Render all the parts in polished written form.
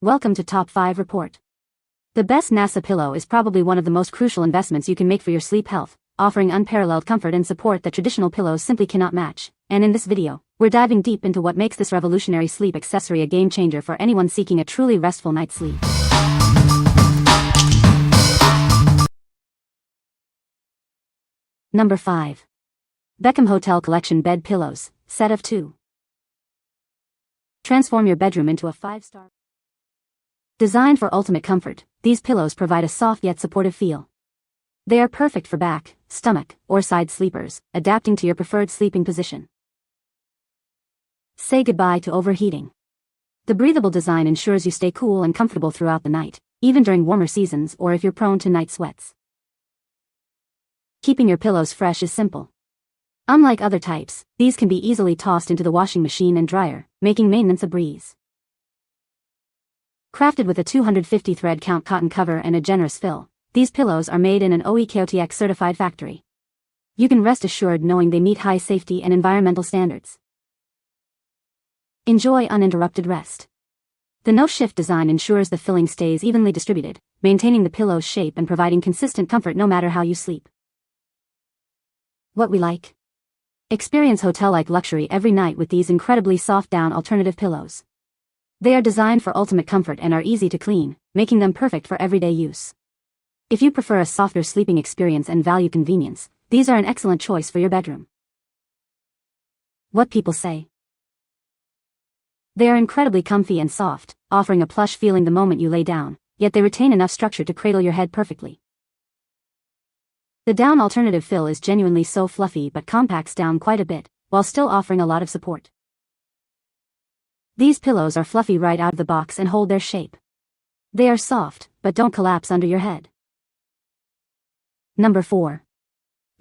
Welcome to Top 5 Report. The best NASA pillow is probably one of the most crucial investments you can make for your sleep health, offering unparalleled comfort and support that traditional pillows simply cannot match. And in this video, we're diving deep into what makes this revolutionary sleep accessory a game changer for anyone seeking a truly restful night's sleep. Number 5. Beckham Hotel Collection Bed Pillows, Set of 2. Transform your bedroom into a 5-star. Designed for ultimate comfort, these pillows provide a soft yet supportive feel. They are perfect for back, stomach, or side sleepers, adapting to your preferred sleeping position. Say goodbye to overheating. The breathable design ensures you stay cool and comfortable throughout the night, even during warmer seasons or if you're prone to night sweats. Keeping your pillows fresh is simple. Unlike other types, these can be easily tossed into the washing machine and dryer, making maintenance a breeze. Crafted with a 250 thread count cotton cover and a generous fill, these pillows are made in an OEKOTX certified factory. You can rest assured knowing they meet high safety and environmental standards. Enjoy uninterrupted rest. The no-shift design ensures the filling stays evenly distributed, maintaining the pillow's shape and providing consistent comfort no matter how you sleep. What we like? Experience hotel-like luxury every night with these incredibly soft down alternative pillows. They are designed for ultimate comfort and are easy to clean, making them perfect for everyday use. If you prefer a softer sleeping experience and value convenience, these are an excellent choice for your bedroom. What people say. They are incredibly comfy and soft, offering a plush feeling the moment you lay down, yet they retain enough structure to cradle your head perfectly. The down alternative fill is genuinely so fluffy but compacts down quite a bit, while still offering a lot of support. These pillows are fluffy right out of the box and hold their shape. They are soft, but don't collapse under your head. Number 4.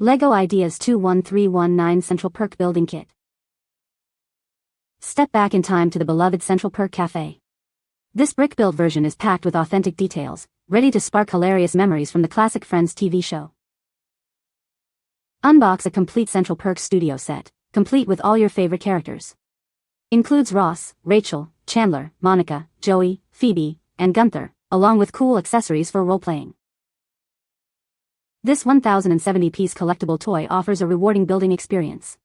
LEGO Ideas 21319 Central Perk Building Kit. Step back in time to the beloved Central Perk Cafe. This brick-built version is packed with authentic details, ready to spark hilarious memories from the classic Friends TV show. Unbox a complete Central Perk studio set, complete with all your favorite characters. Includes Ross, Rachel, Chandler, Monica, Joey, Phoebe, and Gunther, along with cool accessories for role-playing. This 1,070-piece collectible toy offers a rewarding building experience.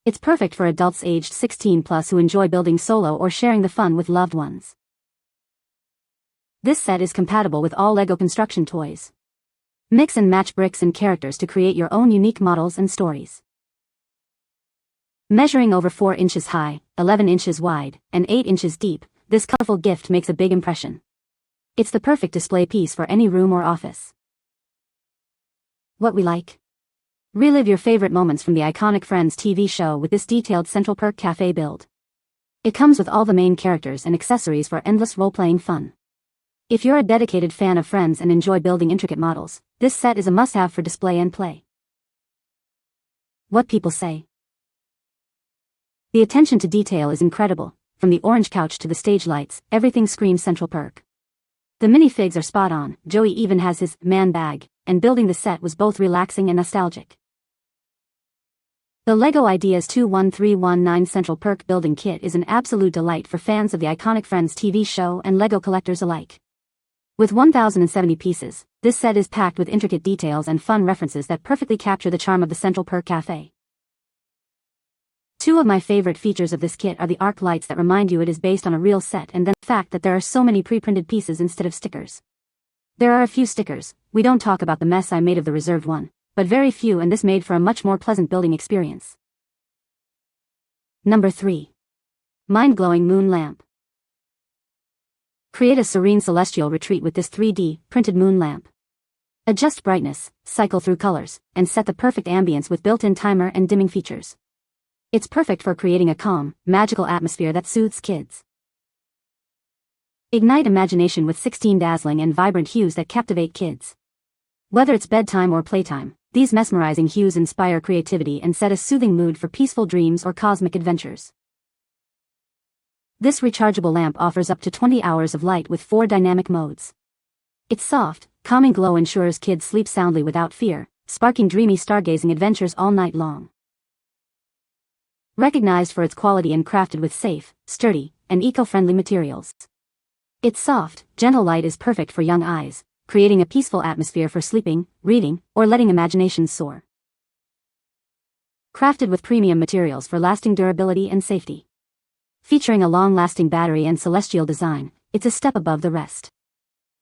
It's perfect for adults aged 16+ who enjoy building solo or sharing the fun with loved ones. This set is compatible with all LEGO construction toys. Mix and match bricks and characters to create your own unique models and stories. Measuring over 4 inches high, 11 inches wide, and 8 inches deep, this colorful gift makes a big impression. It's the perfect display piece for any room or office. What we like? Relive your favorite moments from the iconic Friends TV show with this detailed Central Perk Cafe build. It comes with all the main characters and accessories for endless role-playing fun. If you're a dedicated fan of Friends and enjoy building intricate models, this set is a must-have for display and play. What people say. The attention to detail is incredible. From the orange couch to the stage lights, everything screams Central Perk. The minifigs are spot on. Joey even has his man bag, and building the set was both relaxing and nostalgic. The LEGO Ideas 21319 Central Perk Building Kit is an absolute delight for fans of the iconic Friends TV show and LEGO collectors alike. With 1,070 pieces, this set is packed with intricate details and fun references that perfectly capture the charm of the Central Perk Cafe. Two of my favorite features of this kit are the arc lights that remind you it is based on a real set, and then the fact that there are so many pre-printed pieces instead of stickers. There are a few stickers. We don't talk about the mess I made of the reserved one, but very few, and this made for a much more pleasant building experience. Number 3. Mind-glowing moon lamp. Create a serene celestial retreat with this 3D printed moon lamp. Adjust brightness, cycle through colors, and set the perfect ambience with built-in timer and dimming features. It's perfect for creating a calm, magical atmosphere that soothes kids. Ignite imagination with 16 dazzling and vibrant hues that captivate kids. Whether it's bedtime or playtime, these mesmerizing hues inspire creativity and set a soothing mood for peaceful dreams or cosmic adventures. This rechargeable lamp offers up to 20 hours of light with 4 dynamic modes. Its soft, calming glow ensures kids sleep soundly without fear, sparking dreamy stargazing adventures all night long. Recognized for its quality and crafted with safe, sturdy, and eco-friendly materials. Its soft, gentle light is perfect for young eyes, creating a peaceful atmosphere for sleeping, reading, or letting imaginations soar. Crafted with premium materials for lasting durability and safety. Featuring a long-lasting battery and celestial design, it's a step above the rest.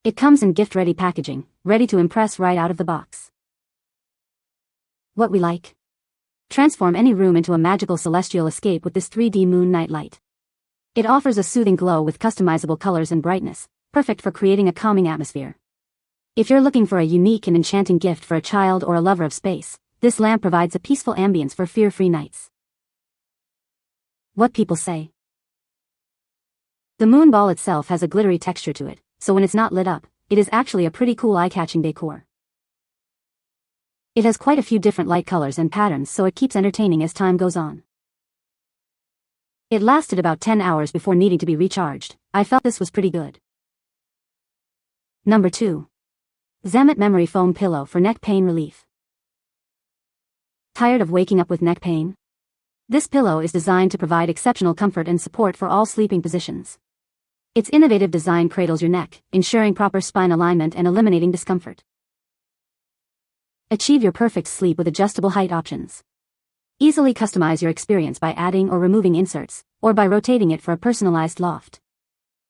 It comes in gift-ready packaging, ready to impress right out of the box. What we like? Transform any room into a magical celestial escape with this 3D moon night light. It offers a soothing glow with customizable colors and brightness, perfect for creating a calming atmosphere. If you're looking for a unique and enchanting gift for a child or a lover of space, this lamp provides a peaceful ambience for fear-free nights. What people say. The moon ball itself has a glittery texture to it, so when it's not lit up, it is actually a pretty cool eye-catching decor. It has quite a few different light colors and patterns, so it keeps entertaining as time goes on. It lasted about 10 hours before needing to be recharged. I felt this was pretty good. Number 2. ZAMAT Memory Foam Pillow for Neck Pain Relief. Tired of waking up with neck pain? This pillow is designed to provide exceptional comfort and support for all sleeping positions. Its innovative design cradles your neck, ensuring proper spine alignment and eliminating discomfort. Achieve your perfect sleep with adjustable height options. Easily customize your experience by adding or removing inserts, or by rotating it for a personalized loft.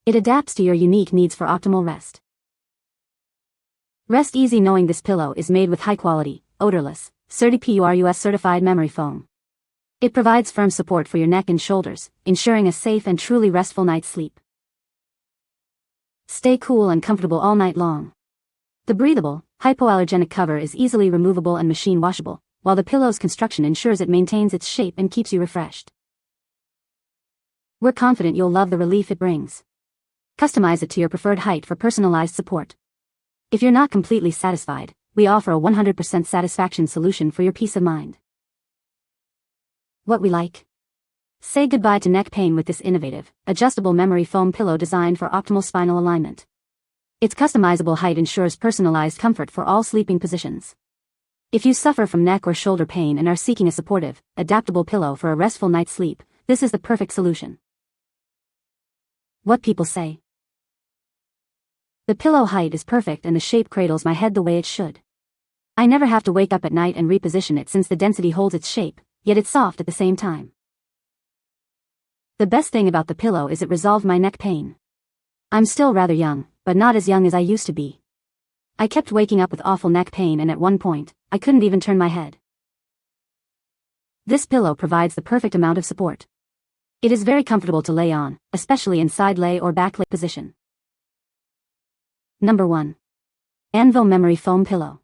It adapts to your unique needs for optimal rest. Rest easy knowing this pillow is made with high-quality, odorless, CertiPURUS certified memory foam. It provides firm support for your neck and shoulders, ensuring a safe and truly restful night's sleep. Stay cool and comfortable all night long. The breathable, hypoallergenic cover is easily removable and machine washable, while the pillow's construction ensures it maintains its shape and keeps you refreshed. We're confident you'll love the relief it brings. Customize it to your preferred height for personalized support. If you're not completely satisfied, we offer a 100% satisfaction solution for your peace of mind. What we like? Say goodbye to neck pain with this innovative, adjustable memory foam pillow designed for optimal spinal alignment. Its customizable height ensures personalized comfort for all sleeping positions. If you suffer from neck or shoulder pain and are seeking a supportive, adaptable pillow for a restful night's sleep, this is the perfect solution. What people say. The pillow height is perfect and the shape cradles my head the way it should. I never have to wake up at night and reposition it since the density holds its shape, yet it's soft at the same time. The best thing about the pillow is it resolved my neck pain. I'm still rather young, but not as young as I used to be. I kept waking up with awful neck pain and at one point, I couldn't even turn my head. This pillow provides the perfect amount of support. It is very comfortable to lay on, especially in side lay or back lay position. Number 1. Anvo Memory Foam Pillow.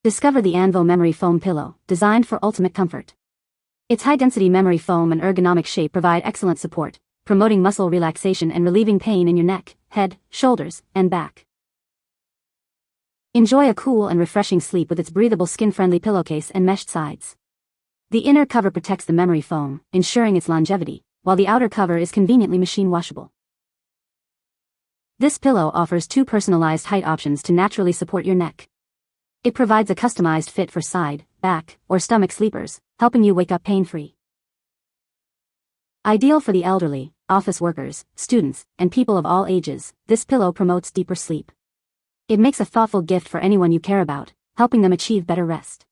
Discover the Anvo Memory Foam Pillow, designed for ultimate comfort. Its high-density memory foam and ergonomic shape provide excellent support, promoting muscle relaxation and relieving pain in your neck, head, shoulders, and back. Enjoy a cool and refreshing sleep with its breathable skin-friendly pillowcase and meshed sides. The inner cover protects the memory foam, ensuring its longevity, while the outer cover is conveniently machine washable. This pillow offers 2 personalized height options to naturally support your neck. It provides a customized fit for side, back, or stomach sleepers, helping you wake up pain-free. Ideal for the elderly, office workers, students, and people of all ages, this pillow promotes deeper sleep. It makes a thoughtful gift for anyone you care about, helping them achieve better rest.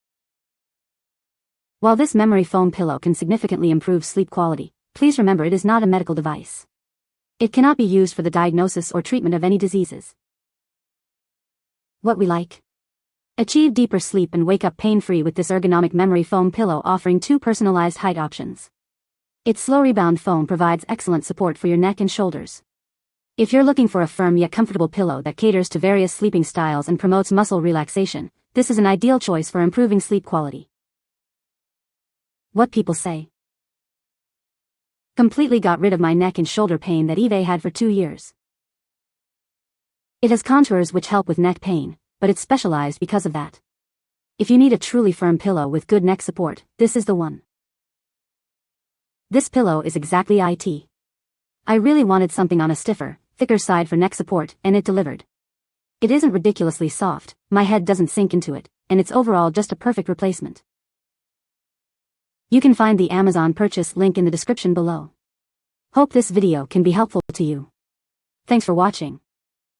While this memory foam pillow can significantly improve sleep quality, please remember it is not a medical device. It cannot be used for the diagnosis or treatment of any diseases. What we like? Achieve deeper sleep and wake up pain-free with this ergonomic memory foam pillow offering 2 personalized height options. Its slow rebound foam provides excellent support for your neck and shoulders. If you're looking for a firm yet comfortable pillow that caters to various sleeping styles and promotes muscle relaxation, this is an ideal choice for improving sleep quality. What people say. Completely got rid of my neck and shoulder pain that Eve had for 2 years. It has contours which help with neck pain, but it's specialized because of that. If you need a truly firm pillow with good neck support, this is the one. This pillow is exactly it. I really wanted something on a stiffer, thicker side for neck support, and it delivered. It isn't ridiculously soft, my head doesn't sink into it, and it's overall just a perfect replacement. You can find the Amazon purchase link in the description below. Hope this video can be helpful to you. Thanks for watching.